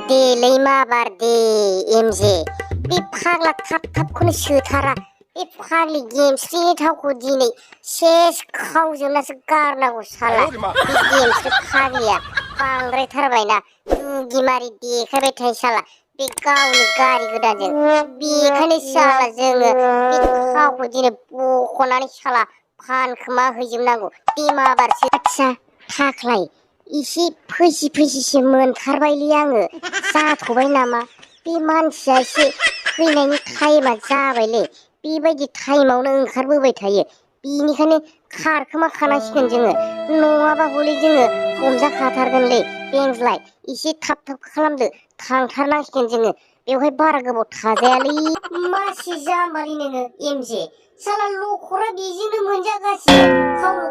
देलै माबार दे एमजे बे फाग्ला थाब थाबखौनो सोथारा बे फाग्लि गेमस्रि थावखौ दिनै सेस खावजोबनासो गारनांगौ साला बे गेमस्रि फाग्लिया बांद्रायथारबायना दुगिमारि देखायबाय थायो साला बे गावनि गारि गोदानजों बेखायनो साला जोङो बे खावखौ दिनै बख'नानै साला फानखोमा हैजोबनांगौ बे माबारसो आदसा थाख्लाय इसे फैसि मोनथारबायलै आङो जाथ'बाय नामा बे मानसिया एसे फैनायनि टाइमा जाबायलै बेबायदि टाइमावनो ओंखारबोबाय थायो बिनिखायनो खारखोमा खानांसिगोन जोङो नङाबा हले जोङो हमजाखाथारगोनलै बेंज्लाय एसे थाब खालामदो थांथारनांसिगोन जोङो बेवहाय बारा गोबाव थाजायालै मासि जाम्बालै नोङो एमजे साला लखरा बेजोंनो मोनजागासिनो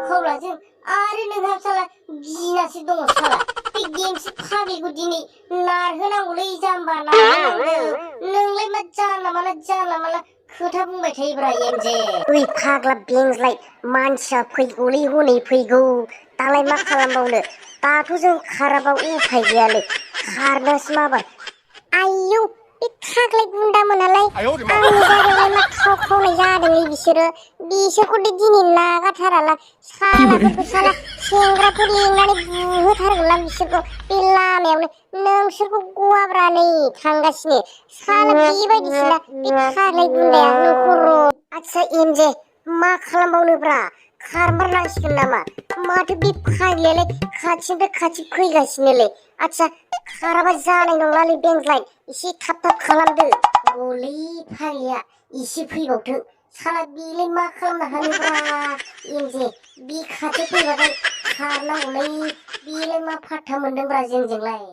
खावलाजों आरो नोंहा साला गिनासो दङ साला बे गेमस्रि फाग्लिखौ दिनै नारहोनांगौलै जाम्बा नारहोनांगौ नोंलाय मा जानला माला खोथा बुंबाय थायोब्रा एमजे ओइ फाग्ला बेंज्लाय मानसिया फैगौलै हनै फैगौ दालाय मा खालामबावनो दाथ' जों खाराबा उफाय गैयालै खारनोसो माबार आयौ बे फाग्लाय गुन्दा मोनालाय आंनि गारियावलाय मा खावनाय जादोंलै बिसोरखौ दिनै नागारथाराला सालाफोरखौ साला सेंग्राफोर लिंनानै बुहोथारगोनलां बिसोरखौ बे लामायावनो नोंसोरखौ गवाब्रा नै थांगासिनो साला बेबायदिसोना बे फाग्लाय गुन्दाया नोंखौ र' आदसा एमजे मा खालामबावनोब्रा खारमारनांसिगोन नामा माथो बे फाग्लियालाय खाथिनिफ्राय खाथि फैगासिनोलै आदसा खाराबा जानाय नंलालै बेंज्लाय एसे थाब खालामदो गलै फाग्लिया एसे फैबावथों साला बेलाय मा खालामनो हानोब्रा एमजे बे खाथियाव फैबाथाय खारनांगौलै बेलाय मा फात्ता मोनदोंब्रा जोंजोंलाय